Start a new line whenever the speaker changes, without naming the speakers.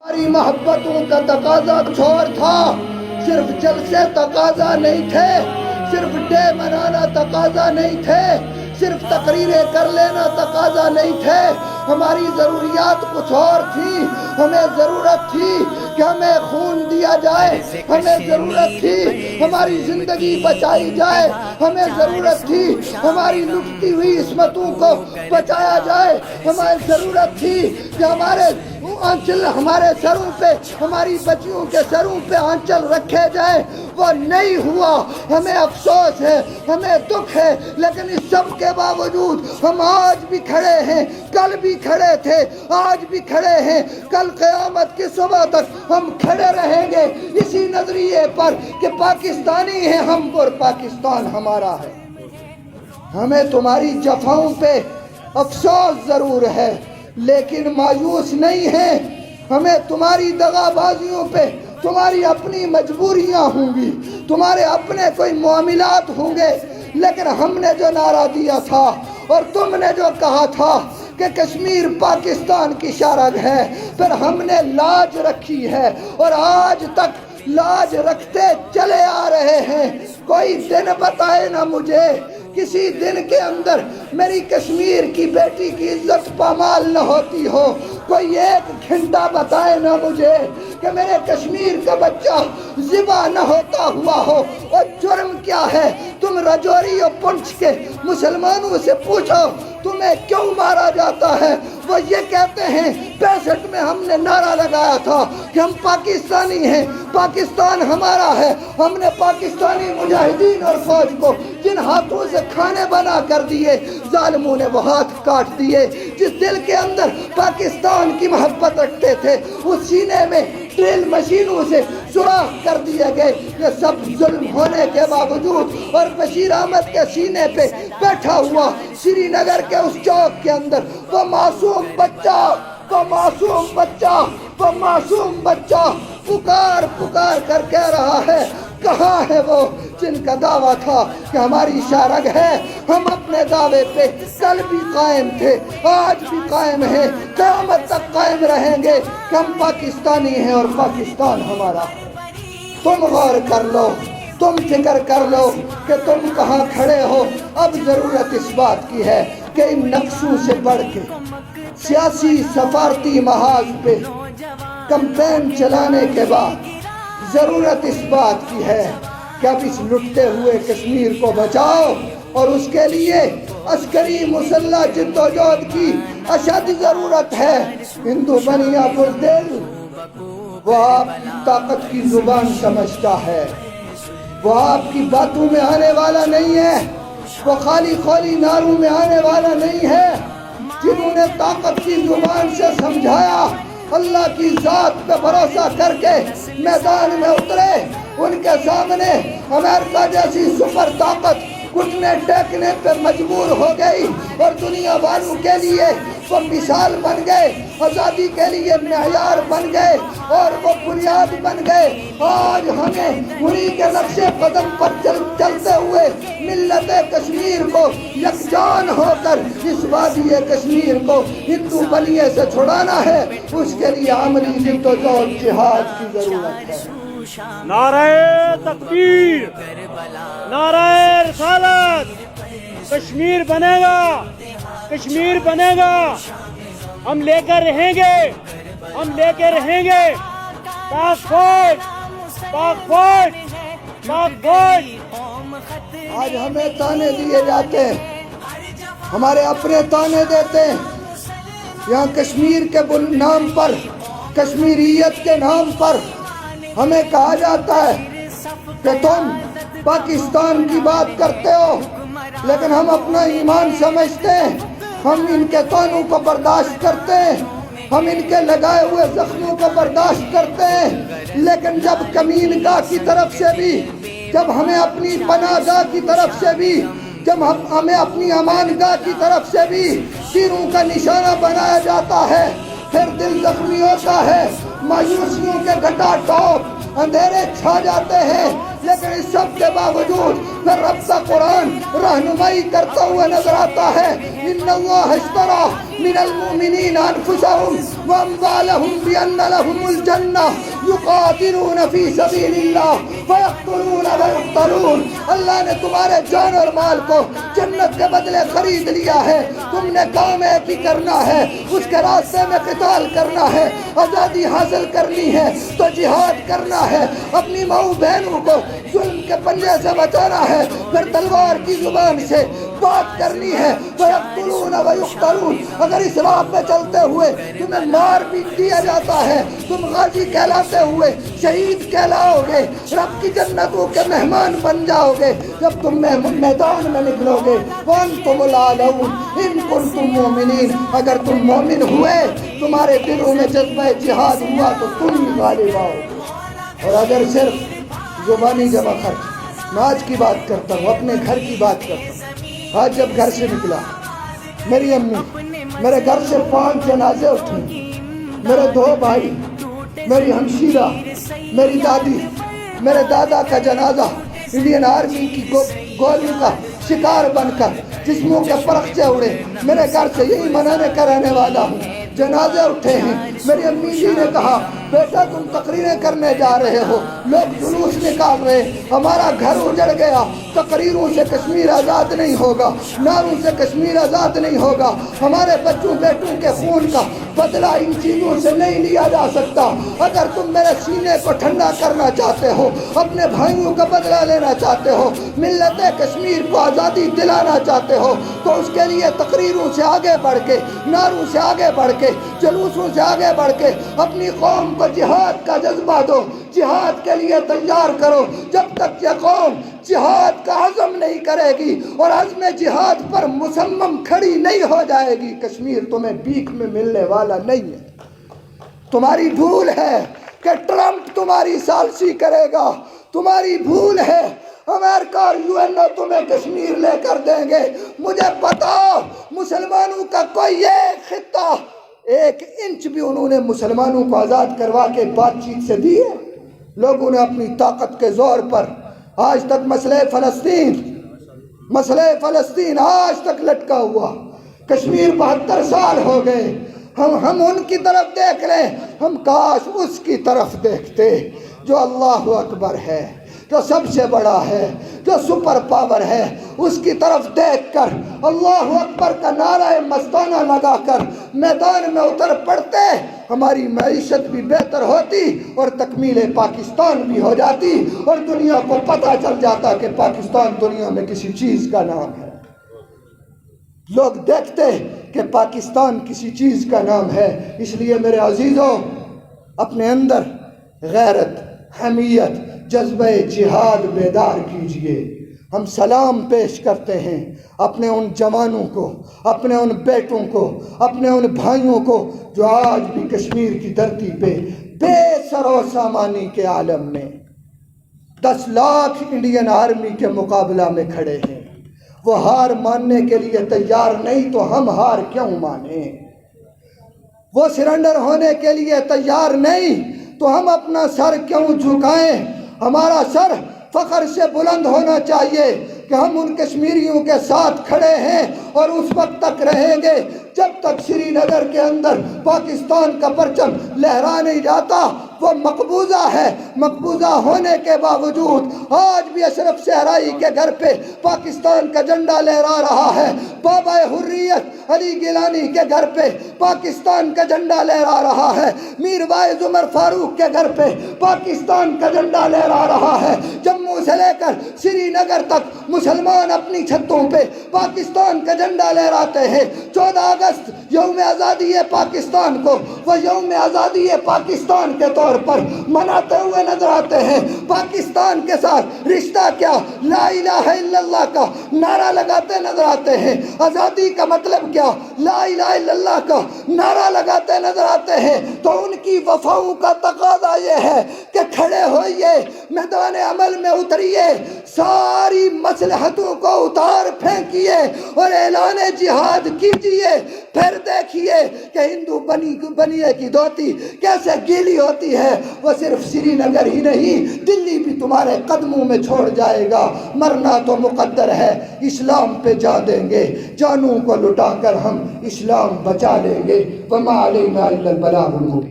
ہماری محبتوں کا تقاضا کچھ اور تھا، صرف جلسے تقاضا نہیں تھے، صرف ڈے منانا تقاضا نہیں تھے، صرف تقریریں کر لینا تقاضا نہیں تھے۔ ہماری ضروریات کچھ اور تھی۔ ہمیں ضرورت تھی کہ ہمیں خون دیا جائے، ہمیں ضرورت تھی ہماری زندگی بچائی جائے، ہمیں ضرورت تھی ہماری لٹتی ہوئی عصمتوں کو بچایا جائے، ہمیں ضرورت تھی کہ ہمارے سروں پہ، ہماری بچیوں کے سروں پہ آنچل رکھے جائے۔ وہ نہیں ہوا، ہمیں افسوس ہے، ہمیں دکھ ہے، لیکن اس سب کے باوجود ہم آج بھی کھڑے ہیں، کل بھی کھڑے تھے، آج بھی کھڑے ہیں، کل قیامت کی صبح تک ہم کھڑے رہیں گے اسی نظریے پر کہ پاکستانی ہیں ہم اور پاکستان ہمارا ہے۔ ہمیں تمہاری جفاؤں پہ افسوس ضرور ہے لیکن مایوس نہیں ہیں۔ ہمیں تمہاری دغا بازیوں پہ تمہاری اپنی مجبوریاں ہوں گی، تمہارے اپنے کوئی معاملات ہوں گے، لیکن ہم نے جو نعرہ دیا تھا اور تم نے جو کہا تھا کہ کشمیر پاکستان کی شارگ ہے، پھر ہم نے لاج رکھی ہے اور آج تک لاج رکھتے چلے آ رہے ہیں۔ کوئی دن بتائے نہ مجھے کسی دن کے اندر میری کشمیر کی بیٹی کی عزت پامال نہ ہوتی ہو، کوئی ایک گھنٹہ بتائے نہ مجھے کہ میرے کشمیر کا بچہ ذبح نہ ہوتا ہوا ہو۔ اور جرم کیا ہے؟ تم رجوری اور پنچ کے مسلمانوں سے پوچھو تمہیں کیوں مارا جاتا ہے، وہ یہ کہتے ہیں 65 میں ہم نے نعرہ لگایا تھا کہ ہم پاکستانی ہیں، پاکستان ہمارا ہے۔ ہم نے پاکستانی مجاہدین اور فوج کو جن ہاتھوں سے کھانے بنا کر دیے، ظالموں نے وہ ہاتھ کاٹ دیے۔ جس دل کے اندر پاکستان کی محبت رکھتے تھے اس سینے میں ڈرل مشینوں سے سوراخ کر دیے گئے۔ یہ سب ظلم ہونے کے باوجود اور بشیر احمد کے سینے پہ بیٹھا ہوا سری نگر کے اس چوک کے اندر وہ معصوم بچہ پکار پکار کر کہہ رہا ہے، کہاں ہے وہ جن کا دعویٰ تھا کہ ہماری شارگ ہے؟ ہم اپنے دعوے پہ کل بھی قائم تھے، آج بھی قائم ہیں، قیامت تک قائم رہیں گے کہ ہم پاکستانی ہیں اور پاکستان ہمارا۔ تم غور کر لو، تم فکر کر لو کہ تم کہاں کھڑے ہو۔ اب ضرورت اس بات کی ہے کہ ان نقشوں سے بڑھ کے سیاسی سفارتی محاذ پہ کمپین چلانے کے بعد ضرورت اس بات کی ہے کہ اب اس لٹتے ہوئے کشمیر کو بچاؤ، اور اس کے لیے عسکری مسلح جدوجہد کی اشد ضرورت ہے۔ ہندو بنیا بزدل وہ آپ کی طاقت کی زبان سمجھتا ہے، وہ آپ کی باتوں میں آنے والا نہیں ہے، وہ خالی خالی نعروں میں آنے والا نہیں ہے۔ جنہوں نے طاقت کی زبان سے سمجھایا، اللہ کی ذات پہ بھروسہ کر کے میدان میں اترے، ان کے سامنے امریکہ جیسی سپر طاقت گھٹنے ٹیکنے پہ مجبور ہو گئی اور دنیا والوں کے لیے وہ مثال بن گئے، آزادی کے لیے معیار بن گئے اور وہ بنیاد بن گئے۔ آج ہمیں انہی کے نقش قدم پر چلتے ہوئے ملت کشمیر کو یکجان ہو کر اس وادی کشمیر کو ہندو بنیے سے چھڑانا ہے۔ اس کے لیے عملی جدوجہد جہاد کی ضرورت ہے۔
نعرہ تکبیر، نعرہ رسالت، کشمیر بنے گا، کشمیر بنے گا، ہم لے کر رہیں گے، ہم لے کے رہیں گے۔ پاک فوج، پاک فوج، پاک فوج۔
آج ہمیں تانے دیے جاتے ہیں، ہمارے اپنے تانے دیتے ہیں۔ یہاں کشمیر کے نام پر، کشمیریت کے نام پر ہمیں کہا جاتا ہے کہ تم پاکستان کی بات کرتے ہو، لیکن ہم اپنا ایمان سمجھتے ہیں، ہم ان کے تانوں کو برداشت کرتے ہیں، ہم ان کے لگائے ہوئے زخموں کو برداشت کرتے ہیں، لیکن جب کمین گاہ کی طرف سے بھی، جب ہمیں اپنی پناہ گاہ کی طرف سے بھی، جب ہمیں اپنی امان گاہ کی طرف سے بھی تیروں کا نشانہ بنایا جاتا ہے، پھر دل زخمی ہوتا ہے، مایوسیوں کے گھٹا ٹوپ اندھیرے چھا جاتے ہیں، لیکن اس سب کے باوجود پھر رب کا قرآن رہنمائی کرتا ہوا نظر آتا ہے۔ ان اللہ اشتری من المؤمنین انفسهم واموالهم بأن لهم الجنہ یقاتلون فی سبیل اللہ فیقتلون ویقتلون. اللہ نے تمہارے جان اور مال کو جنت کے بدلے خرید لیا ہے. تم نے کام ایک ہی کرنا ہے, اس کے راستے میں قتال کرنا ہے, آزادی حاصل کرنی ہے تو جہاد کرنا ہے, اپنی ماؤں بہنوں کو ظلم کے پنجے سے بچانا ہے, پھر تلوار کی زبان سے بات کرنی ہے. فَيَقْتُلُونَ وَيُقْتَلُونَ. اگر اس راہ پہ چلتے ہوئے تمہیں مار بھی دیا جاتا ہے, تم غازی کہلاتے ہوئے شہید کہلاؤ گے, رب کی جنتوں کے مہمان بن جاؤ گے جب تم میدان میں نکلو گے. وَأَنْتُمُ الْأَعْلَوْنَ إِن كُنتُم مُؤْمِنِينَ. اگر تم مومن ہوئے, تمہارے دلوں میں جذبہ جہاد ہوا تو تم ہی غالب آؤ گے. اور اگر صرف زبانی جمع خرچ, میں آج کی بات کرتا ہوں, اپنے گھر کی بات کرتا ہوں. آج جب گھر سے نکلا, میری امی, میرے گھر سے 5 جنازے اٹھے, میرے 2 بھائی, میری ہمشیرہ, میری دادی, میرے دادا کا جنازہ انڈین آرمی کی گولیوں کا شکار بن کر جسموں کے پرخچے اڑے. میرے گھر سے یہی منانے کا رہنے والا ہوں. جنازے اٹھے ہیں. میری امی جی نے کہا, بیٹا تم تقریریں کرنے جا رہے ہو, لوگ جلوس نکال رہے, ہمارا گھر اجڑ گیا. تقریروں سے کشمیر آزاد نہیں ہوگا, نعروں سے کشمیر آزاد نہیں ہوگا. ہمارے بچوں بیٹوں کے خون کا بدلہ ان چیزوں سے نہیں لیا جا سکتا. اگر تم میرے سینے کو ٹھنڈا کرنا چاہتے ہو, اپنے بھائیوں کا بدلہ لینا چاہتے ہو, ملت کشمیر کو آزادی دلانا چاہتے ہو, تو اس کے لیے تقریروں سے آگے بڑھ کے, نعروں سے آگے بڑھ کے, جلوسوں سے آگے بڑھ کے اپنی قوم کو جہاد کا جذبہ دو, جہاد کے لیے تیار کرو. جب تک یہ قوم جہاد کا عزم نہیں کرے گی اور عزم جہاد پر مصمم کھڑی نہیں ہو جائے گی, کشمیر تمہیں بھیک میں ملنے والا نہیں ہے. تمہاری بھول ہے کہ ٹرمپ تمہاری ثالثی کرے گا, تمہاری بھول ہے امریکہ اور UN تمہیں کشمیر لے کر دیں گے. مجھے بتاؤ, مسلمانوں کا کوئی ایک خطہ 1 انچ بھی انہوں نے مسلمانوں کو آزاد کروا کے بات چیت سے دی ہے؟ لوگوں نے اپنی طاقت کے زور پر آج تک مسئلہ فلسطین آج تک لٹکا ہوا. کشمیر 72 سال ہو گئے. ہم ان کی طرف دیکھ رہے ہیں, ہم کاش اس کی طرف دیکھتے جو اللہ اکبر ہے, جو سب سے بڑا ہے, جو سپر پاور ہے. اس کی طرف دیکھ کر اللہ اکبر کا نعرہ مستانہ لگا کر میدان میں اتر پڑتے, ہماری معیشت بھی بہتر ہوتی اور تکمیل پاکستان بھی ہو جاتی, اور دنیا کو پتہ چل جاتا کہ پاکستان دنیا میں کسی چیز کا نام ہے. لوگ دیکھتے کہ پاکستان کسی چیز کا نام ہے. اس لیے میرے عزیزوں, اپنے اندر غیرت, حمیت, جذبہ جہاد بیدار کیجئے. ہم سلام پیش کرتے ہیں اپنے ان جوانوں کو, اپنے ان بیٹوں کو, اپنے ان بھائیوں کو جو آج بھی کشمیر کی دھرتی پہ بے سر و سامانی کے عالم میں 10 لاکھ انڈین آرمی کے مقابلہ میں کھڑے ہیں. وہ ہار ماننے کے لیے تیار نہیں تو ہم ہار کیوں مانیں؟ وہ سرنڈر ہونے کے لیے تیار نہیں تو ہم اپنا سر کیوں جھکائیں؟ ہمارا سر فخر سے بلند ہونا چاہیے کہ ہم ان کشمیریوں کے ساتھ کھڑے ہیں, اور اس وقت تک رہیں گے جب تک سری نگر کے اندر پاکستان کا پرچم لہرا نہیں جاتا. وہ مقبوضہ ہے, مقبوضہ ہونے کے باوجود آج بھی اشرف صحرائی کے گھر پہ پاکستان کا جھنڈا لہرا رہا ہے. بابا حریت علی گیلانی کے گھر پہ پاکستان کا جھنڈا لہرا رہا ہے. میر وائز عمر فاروق کے گھر پہ پاکستان کا جھنڈا لہرا رہا ہے. جموں سے لے کر سری نگر تک مسلمان اپنی چھتوں پہ پاکستان کا جھنڈا لہراتے ہیں. 14 اگست یوم آزادی پاکستان کو وہ یوم آزادی پاکستان کے طور پر مناتے ہوئے نظر آتے ہیں. پاکستان کے ساتھ رشتہ کیا, لا الہ الا اللہ کا نعرہ لگاتے نظر آتے ہیں. آزادی کا مطلب کیا, لا الہ الا اللہ کا نعرہ لگاتے نظر آتے ہیں. تو ان کی وفاؤں کا تقاضا یہ ہے کہ کھڑے ہوئیے، میدان عمل میں اتریے، ساری مصلحتوں کو اتار پھینکیے اور اعلان جہاد کیجئے۔ پھر دیکھیے کہ ہندو بنیے کی دھوتی کیسے گیلی ہوتی ہے، وہ صرف سری نگر ہی نہیں دلی بھی تمہارے قدموں میں چھوڑ جائے گا۔ مرنا تو مقدر ہے، اسلام پہ جا دیں گے، جانوں کو لٹا کر ہم اسلام بچا لیں گے۔ وما علینا الا البلاغ المبین۔